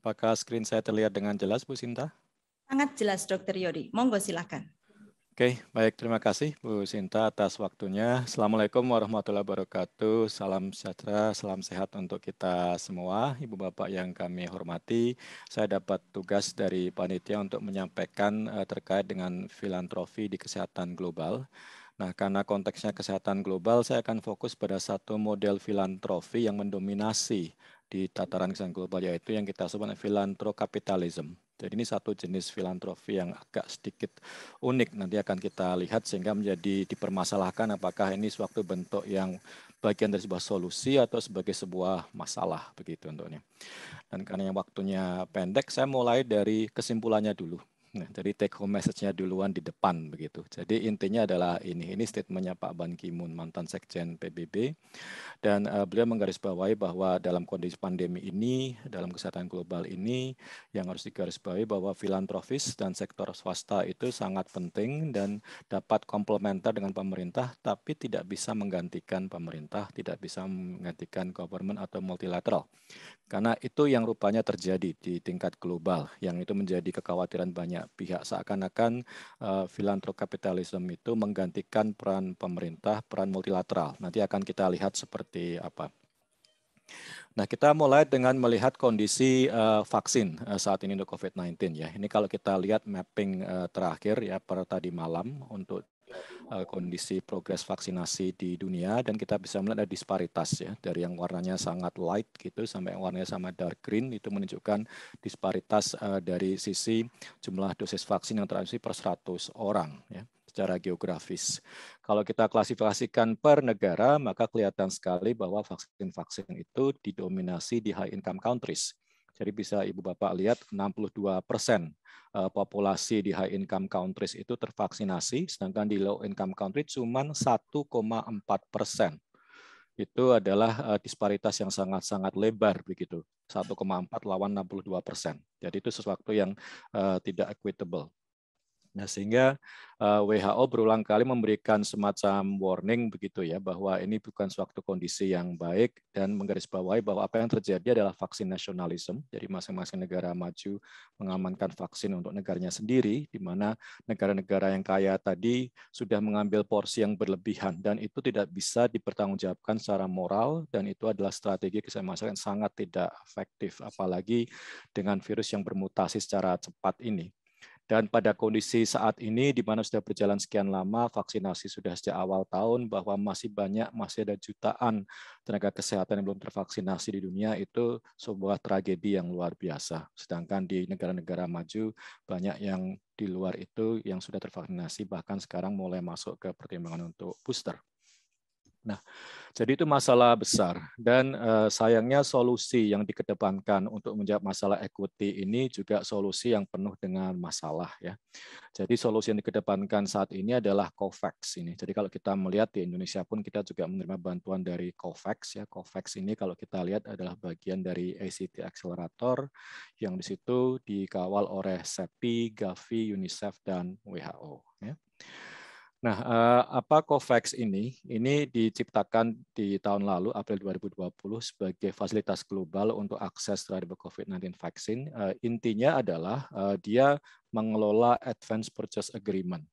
Apakah screen saya terlihat dengan jelas, Bu Sinta? Sangat jelas, Dr. Yori. Monggo silakan. Oke, baik. Terima kasih, Bu Sinta, atas waktunya. Assalamualaikum warahmatullahi wabarakatuh. Salam sejahtera, salam sehat untuk kita semua, Ibu Bapak yang kami hormati. Saya dapat tugas dari panitia untuk menyampaikan terkait dengan filantropi di kesehatan global. Nah, karena konteksnya kesehatan global, saya akan fokus pada satu model filantropi yang mendominasi di tataran kesehatan global, yaitu yang kita sebut filantropikapitalism. Jadi ini satu jenis filantropi yang agak sedikit unik. Nanti akan kita lihat sehingga menjadi dipermasalahkan apakah ini suatu bentuk yang bagian dari sebuah solusi atau sebagai sebuah masalah begitu untuknya. Dan karena waktunya pendek, saya mulai dari kesimpulannya dulu. Nah, jadi take home message-nya duluan di depan begitu. Jadi intinya adalah ini statementnya Pak Ban Ki-moon, mantan Sekjen PBB, dan beliau menggarisbawahi bahwa dalam kondisi pandemi ini, dalam kesehatan global ini, yang harus digarisbawahi bahwa filantropis dan sektor swasta itu sangat penting dan dapat komplementer dengan pemerintah, tapi tidak bisa menggantikan pemerintah, tidak bisa menggantikan government atau multilateral. Karena itu yang rupanya terjadi di tingkat global, yang itu menjadi kekhawatiran banyak pihak. Seakan-akan filantropikapitalisme itu menggantikan peran pemerintah, peran multilateral. Nanti akan kita lihat seperti apa. Nah, kita mulai dengan melihat kondisi vaksin saat ini untuk COVID-19 ya. Ini kalau kita lihat mapping terakhir ya per tadi malam untuk kondisi progres vaksinasi di dunia, dan kita bisa melihat ada disparitas ya, dari yang warnanya sangat light gitu sampai yang warnanya sama dark green, itu menunjukkan disparitas dari sisi jumlah dosis vaksin yang terdistribusi per 100 orang ya, secara geografis. Kalau kita klasifikasikan per negara, maka kelihatan sekali bahwa vaksin-vaksin itu didominasi di high income countries. Jadi bisa Ibu Bapak lihat 62% populasi di high income countries itu tervaksinasi, sedangkan di low income country cuma 1,4%. Itu adalah disparitas yang sangat-sangat lebar begitu. 1,4 lawan 62%. Jadi itu sesuatu yang tidak equitable. Nah, sehingga WHO berulang kali memberikan semacam warning begitu ya, bahwa ini bukan suatu kondisi yang baik, dan menggarisbawahi bahwa apa yang terjadi adalah vaksin nasionalisme. Jadi masing-masing negara maju mengamankan vaksin untuk negaranya sendiri, di mana negara-negara yang kaya tadi sudah mengambil porsi yang berlebihan, dan itu tidak bisa dipertanggungjawabkan secara moral, dan itu adalah strategi kesehatan yang sangat tidak efektif, apalagi dengan virus yang bermutasi secara cepat ini. Dan pada kondisi saat ini, di mana sudah berjalan sekian lama, vaksinasi sudah sejak awal tahun, bahwa masih ada jutaan tenaga kesehatan yang belum tervaksinasi di dunia, itu sebuah tragedi yang luar biasa. Sedangkan di negara-negara maju, banyak yang di luar itu yang sudah tervaksinasi, bahkan sekarang mulai masuk ke pertimbangan untuk booster. Nah, jadi itu masalah besar, dan sayangnya solusi yang dikedepankan untuk menjawab masalah equity ini juga solusi yang penuh dengan masalah ya. Jadi solusi yang dikedepankan saat ini adalah COVAX ini. Jadi kalau kita melihat di Indonesia pun kita juga menerima bantuan dari COVAX ya. COVAX ini kalau kita lihat adalah bagian dari ACT Accelerator yang di situ dikawal oleh CEPI, Gavi, UNICEF, dan WHO ya. Nah, apa COVAX ini? Ini diciptakan di tahun lalu, April 2020, sebagai fasilitas global untuk akses terhadap COVID-19 vaksin. Intinya adalah dia mengelola Advance Purchase Agreement.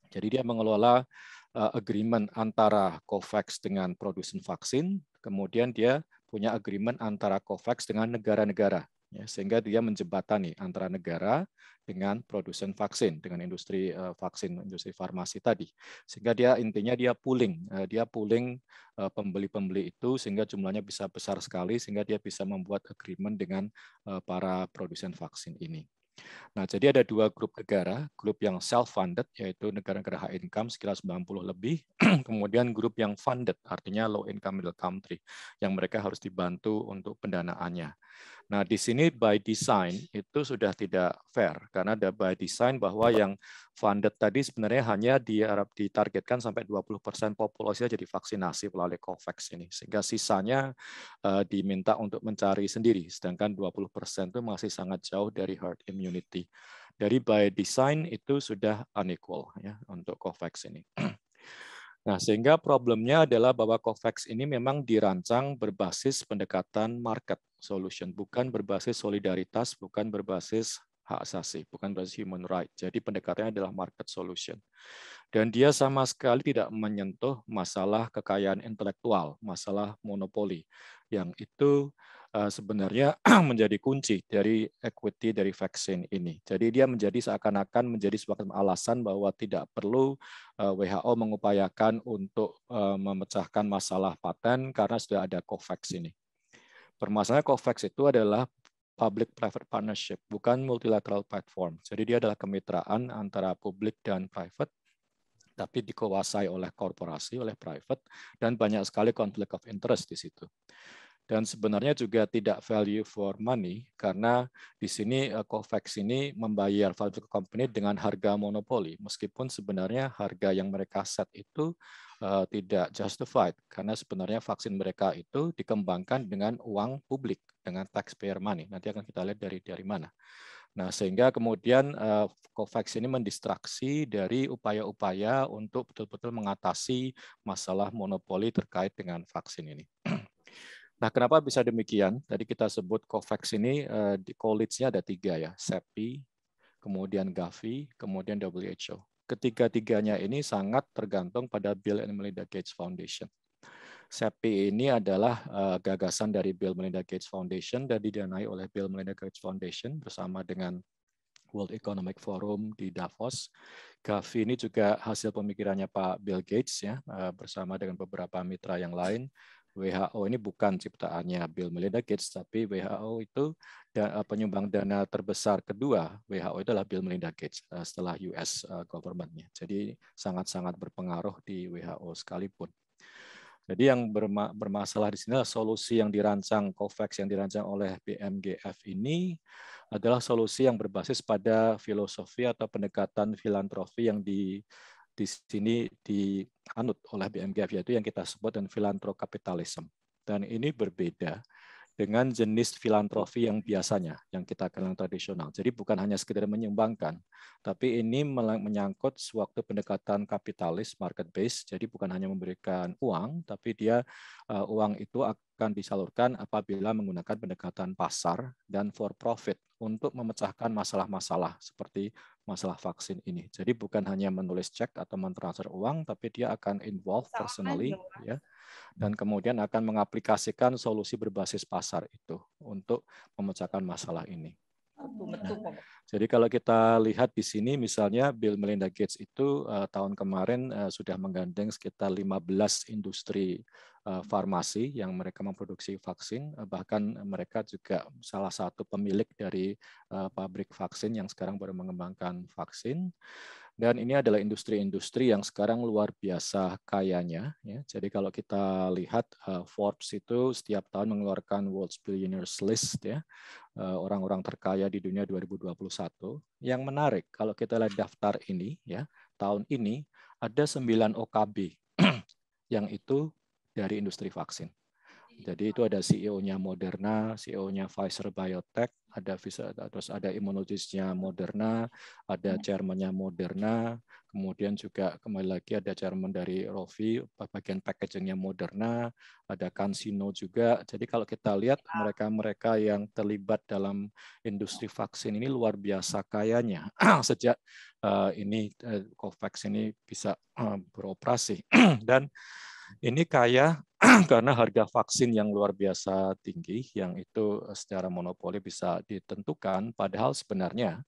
Jadi dia mengelola agreement antara COVAX dengan produsen vaksin, kemudian dia punya agreement antara COVAX dengan negara-negara. Ya, sehingga dia menjembatani antara negara dengan produsen vaksin, dengan industri vaksin, industri farmasi tadi. Sehingga dia intinya dia pooling pembeli-pembeli itu, sehingga jumlahnya bisa besar sekali, sehingga dia bisa membuat agreement dengan para produsen vaksin ini. Nah, jadi ada dua grup negara, grup yang self-funded, yaitu negara-negara high income, sekitar 90 lebih, kemudian grup yang funded, artinya low income middle country, yang mereka harus dibantu untuk pendanaannya. Nah, di sini by design itu sudah tidak fair, karena ada by design bahwa yang funded tadi sebenarnya hanya ditargetkan sampai 20% populasi jadi vaksinasi melalui COVAX ini, sehingga sisanya diminta untuk mencari sendiri, sedangkan 20% itu masih sangat jauh dari herd immunity. Dari by design itu sudah unequal ya untuk COVAX ini. Nah, sehingga problemnya adalah bahwa COVAX ini memang dirancang berbasis pendekatan market solution, bukan berbasis solidaritas, bukan berbasis hak asasi, bukan berbasis human right. Jadi pendekatannya adalah market solution. Dan dia sama sekali tidak menyentuh masalah kekayaan intelektual, masalah monopoli, yang itu sebenarnya menjadi kunci dari equity dari vaksin ini. Jadi dia menjadi seakan-akan menjadi sebuah alasan bahwa tidak perlu WHO mengupayakan untuk memecahkan masalah paten karena sudah ada COVAX ini. Permasalahan COVAX itu adalah public-private partnership, bukan multilateral platform. Jadi dia adalah kemitraan antara publik dan private, tapi dikuasai oleh korporasi, oleh private, dan banyak sekali konflik of interest di situ. Dan sebenarnya juga tidak value for money, karena di sini COVAX ini membayar pharmaceutical company dengan harga monopoli, meskipun sebenarnya harga yang mereka set itu tidak justified, karena sebenarnya vaksin mereka itu dikembangkan dengan uang publik, dengan taxpayer money. Nanti akan kita lihat dari mana. Nah, sehingga kemudian COVAX ini mendistraksi dari upaya-upaya untuk betul-betul mengatasi masalah monopoli terkait dengan vaksin ini. Nah, kenapa bisa demikian? Tadi kita sebut COVAX ini di college-nya ada 3 ya, CEPI, kemudian Gavi, kemudian WHO. Ketiga-tiganya ini sangat tergantung pada Bill and Melinda Gates Foundation. CEPI ini adalah gagasan dari Bill Melinda Gates Foundation dan didanai oleh Bill Melinda Gates Foundation bersama dengan World Economic Forum di Davos. Gavi ini juga hasil pemikirannya Pak Bill Gates ya, bersama dengan beberapa mitra yang lain. WHO ini bukan ciptaannya Bill Melinda Gates, tapi WHO itu penyumbang dana terbesar kedua WHO itu adalah Bill Melinda Gates setelah US government-nya. Jadi sangat-sangat berpengaruh di WHO sekalipun. Jadi yang bermasalah di sini adalah solusi yang dirancang COVAX yang dirancang oleh BMGF ini adalah solusi yang berbasis pada filosofi atau pendekatan filantropi yang di sini dianut oleh BMGF, yaitu yang kita sebut dengan filantropikapitalisme. Dan ini berbeda dengan jenis filantropi yang biasanya, yang kita kenal tradisional. Jadi bukan hanya sekedar menyumbangkan, tapi ini menyangkut suatu pendekatan kapitalis, market base. Jadi bukan hanya memberikan uang, tapi dia uang itu akan disalurkan apabila menggunakan pendekatan pasar dan for profit untuk memecahkan masalah-masalah seperti masalah vaksin ini. Jadi bukan hanya menulis cek atau mentransfer uang, tapi dia akan involve personally, ya, dan kemudian akan mengaplikasikan solusi berbasis pasar itu untuk memecahkan masalah ini. Nah, jadi kalau kita lihat di sini misalnya Bill Melinda Gates itu tahun kemarin sudah menggandeng sekitar 15 industri farmasi yang mereka memproduksi vaksin, bahkan mereka juga salah satu pemilik dari pabrik vaksin yang sekarang baru mengembangkan vaksin. Dan ini adalah industri-industri yang sekarang luar biasa kayanya. Ya. Jadi kalau kita lihat Forbes itu setiap tahun mengeluarkan World's Billionaires List, ya, orang-orang terkaya di dunia 2021. Yang menarik kalau kita lihat daftar ini, ya, tahun ini ada 9 OKB yang itu dari industri vaksin. Jadi itu ada CEO-nya Moderna, CEO-nya Pfizer Biotech, terus ada imunologisnya Moderna, ada chairman-nya Moderna, kemudian juga kembali lagi ada chairman dari Rovi, bagian packaging-nya Moderna, ada CanSino juga. Jadi kalau kita lihat mereka-mereka yang terlibat dalam industri vaksin ini luar biasa kayanya sejak ini COVAX ini bisa beroperasi. Dan ini kaya karena harga vaksin yang luar biasa tinggi, yang itu secara monopoli bisa ditentukan, padahal sebenarnya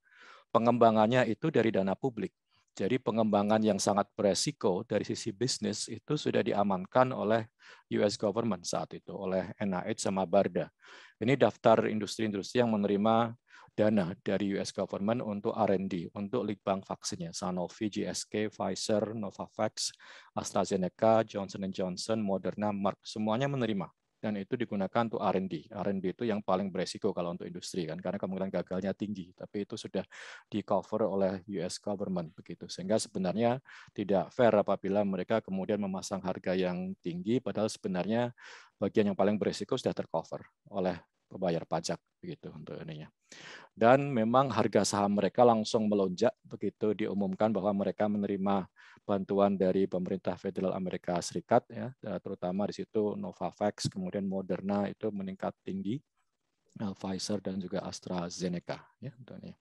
pengembangannya itu dari dana publik. Jadi pengembangan yang sangat beresiko dari sisi bisnis itu sudah diamankan oleh US government saat itu, oleh NIH sama BARDA. Ini daftar industri-industri yang menerima dana dari US government untuk R&D, untuk litbang vaksinnya, Sanofi, GSK, Pfizer, Novavax, AstraZeneca, Johnson & Johnson, Moderna, Merck, semuanya menerima. Dan itu digunakan untuk R&D. R&D itu yang paling beresiko kalau untuk industri, kan, karena kemungkinan gagalnya tinggi. Tapi itu sudah di-cover oleh US government, begitu. Sehingga sebenarnya tidak fair apabila mereka kemudian memasang harga yang tinggi, padahal sebenarnya bagian yang paling beresiko sudah tercover oleh pembayar pajak begitu untuk ininya. Dan memang harga saham mereka langsung melonjak begitu diumumkan bahwa mereka menerima bantuan dari pemerintah federal Amerika Serikat, ya, terutama di situ Novavax, kemudian Moderna itu meningkat tinggi, Pfizer dan juga AstraZeneca, ya, tentunya.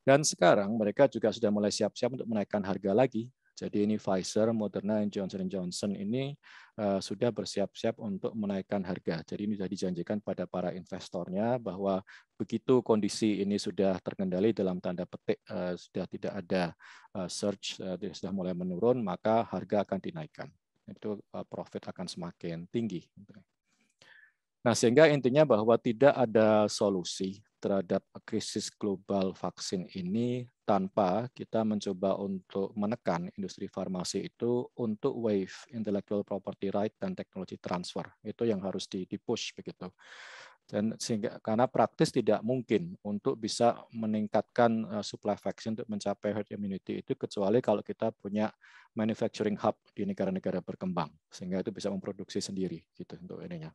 Dan sekarang mereka juga sudah mulai siap-siap untuk menaikkan harga lagi. Jadi ini Pfizer, Moderna, dan Johnson Johnson ini sudah bersiap-siap untuk menaikkan harga. Jadi ini sudah dijanjikan pada para investornya bahwa begitu kondisi ini sudah terkendali dalam tanda petik, sudah tidak ada surge, sudah mulai menurun, maka harga akan dinaikkan. Itu profit akan semakin tinggi. Nah, sehingga intinya bahwa tidak ada solusi terhadap krisis global vaksin ini tanpa kita mencoba untuk menekan industri farmasi itu untuk wave intellectual property right dan technology transfer. Itu yang harus di-push begitu. Dan sehingga karena praktis tidak mungkin untuk bisa meningkatkan supply vaksin untuk mencapai herd immunity itu kecuali kalau kita punya manufacturing hub di negara-negara berkembang sehingga itu bisa memproduksi sendiri gitu untuk ininya.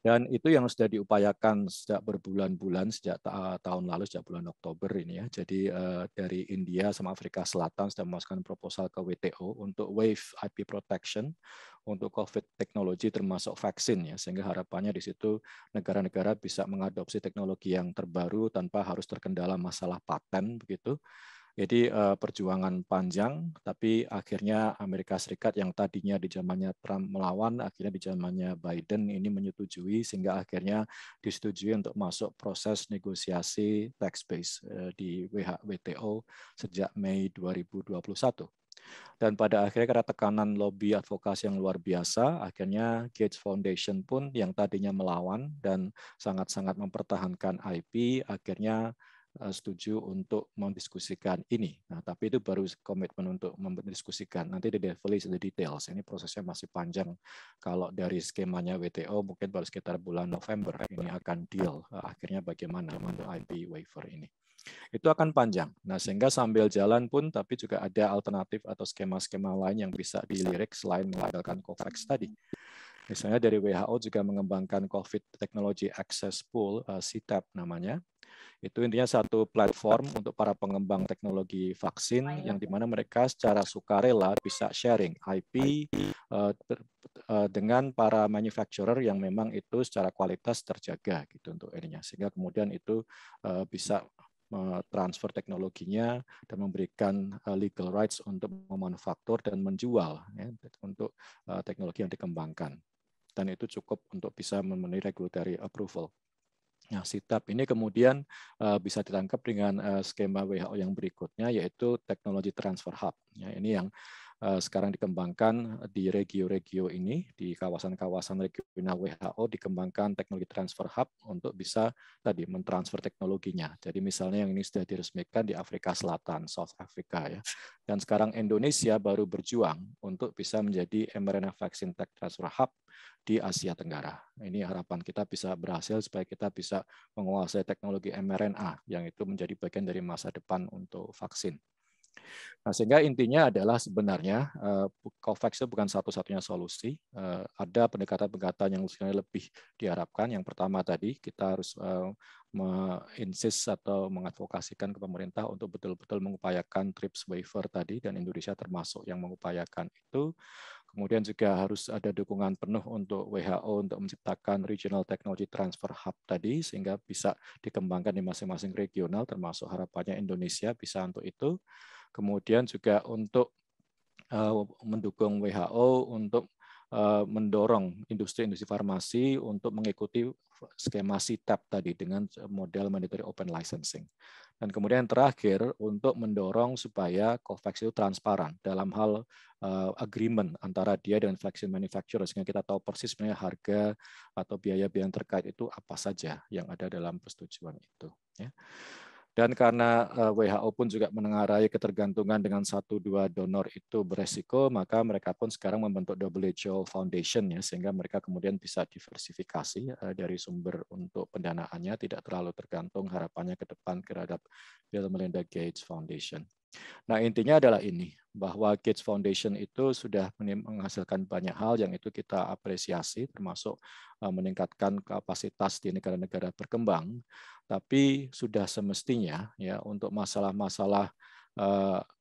Dan itu yang sudah diupayakan sejak berbulan-bulan, sejak tahun lalu, sejak bulan Oktober ini ya. Jadi dari India sama Afrika Selatan sudah memasukkan proposal ke WTO untuk wave IP protection untuk COVID teknologi termasuk vaksin ya. Sehingga harapannya di situ negara-negara bisa mengadopsi teknologi yang terbaru tanpa harus terkendala masalah paten begitu. Jadi perjuangan panjang, tapi akhirnya Amerika Serikat yang tadinya di zamannya Trump melawan, akhirnya di zamannya Biden ini menyetujui, sehingga akhirnya disetujui untuk masuk proses negosiasi tax base di WTO sejak Mei 2021. Dan pada akhirnya karena tekanan lobby advokasi yang luar biasa, akhirnya Gates Foundation pun yang tadinya melawan dan sangat-sangat mempertahankan IP, akhirnya setuju untuk mendiskusikan ini. Nah, tapi itu baru komitmen untuk mendiskusikan. Nanti the devil is in the details. Ini prosesnya masih panjang. Kalau dari skemanya WTO mungkin baru sekitar bulan November ini akan deal. Akhirnya bagaimana untuk IP waiver ini. Itu akan panjang. Nah, sehingga sambil jalan pun tapi juga ada alternatif atau skema-skema lain yang bisa dilirik selain mengandalkan COVAX tadi. Misalnya dari WHO juga mengembangkan COVID Technology Access Pool, CTAP namanya. Itu intinya satu platform untuk para pengembang teknologi vaksin yang dimana mereka secara sukarela bisa sharing IP dengan para manufacturer yang memang itu secara kualitas terjaga gitu untuk ininya. Sehingga kemudian itu bisa transfer teknologinya dan memberikan legal rights untuk memanufaktur dan menjual ya, untuk teknologi yang dikembangkan. Dan itu cukup untuk bisa memenuhi regulatory approval. Nah, CTAP ini kemudian bisa ditangkap dengan skema WHO yang berikutnya, yaitu teknologi transfer hub. Ya, ini yang sekarang dikembangkan di regio-regio ini, di kawasan-kawasan regional WHO dikembangkan teknologi transfer hub untuk bisa tadi mentransfer teknologinya. Jadi misalnya yang ini sudah diresmikan di Afrika Selatan, South Africa ya. Dan sekarang Indonesia baru berjuang untuk bisa menjadi mRNA Vaccine Tech Transfer Hub di Asia Tenggara. Ini harapan kita bisa berhasil supaya kita bisa menguasai teknologi mRNA yang itu menjadi bagian dari masa depan untuk vaksin. Nah, sehingga intinya adalah sebenarnya COVAX itu bukan satu-satunya solusi. Ada pendekatan-pendekatan yang sebenarnya lebih diharapkan. Yang pertama tadi kita harus insist atau mengadvokasikan ke pemerintah untuk betul-betul mengupayakan TRIPS waiver tadi, dan Indonesia termasuk yang mengupayakan itu. Kemudian juga harus ada dukungan penuh untuk WHO untuk menciptakan Regional Technology Transfer Hub tadi, sehingga bisa dikembangkan di masing-masing regional, termasuk harapannya Indonesia bisa untuk itu. Kemudian juga untuk mendukung WHO untuk mendorong industri-industri farmasi untuk mengikuti skema CTAP tadi dengan model mandatory open licensing. Dan kemudian terakhir untuk mendorong supaya COVAX itu transparan dalam hal agreement antara dia dengan vaksin manufacturer, sehingga kita tahu persis sebenarnya harga atau biaya-biaya terkait itu apa saja yang ada dalam persetujuan itu. Ya. Dan karena WHO pun juga menengarai ketergantungan dengan 1-2 donor itu beresiko, maka mereka pun sekarang membentuk WHO Foundation ya, sehingga mereka kemudian bisa diversifikasi dari sumber untuk pendanaannya, tidak terlalu tergantung harapannya ke depan terhadap Bill Melinda Gates Foundation. Nah, intinya adalah ini, bahwa Gates Foundation itu sudah menghasilkan banyak hal yang itu kita apresiasi, termasuk meningkatkan kapasitas di negara-negara berkembang. Tapi sudah semestinya ya untuk masalah-masalah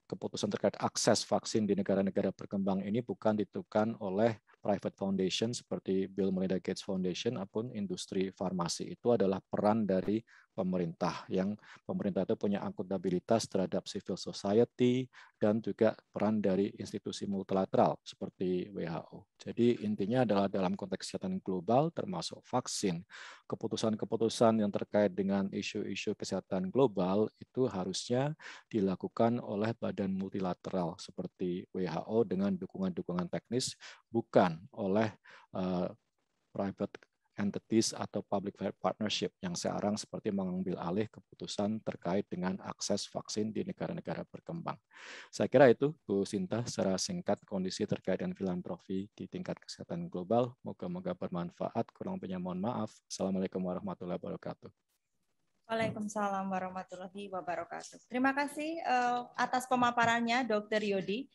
keputusan terkait akses vaksin di negara-negara berkembang ini bukan ditentukan oleh private foundation seperti Bill Melinda Gates Foundation ataupun industri farmasi. Itu adalah peran dari pemerintah yang pemerintah itu punya akuntabilitas terhadap civil society dan juga peran dari institusi multilateral seperti WHO. Jadi intinya adalah dalam konteks kesehatan global termasuk vaksin, keputusan-keputusan yang terkait dengan isu-isu kesehatan global itu harusnya dilakukan oleh badan multilateral seperti WHO dengan dukungan-dukungan teknis, bukan oleh private entities atau public-private partnership yang sekarang seperti mengambil alih keputusan terkait dengan akses vaksin di negara-negara berkembang. Saya kira itu, Bu Sinta, secara singkat kondisi terkait dengan filantropi di tingkat kesehatan global. Moga-moga bermanfaat. Kurang lebihnya mohon maaf. Assalamualaikum warahmatullahi wabarakatuh. Waalaikumsalam warahmatullahi wabarakatuh. Terima kasih atas pemaparannya, Dr. Yodi.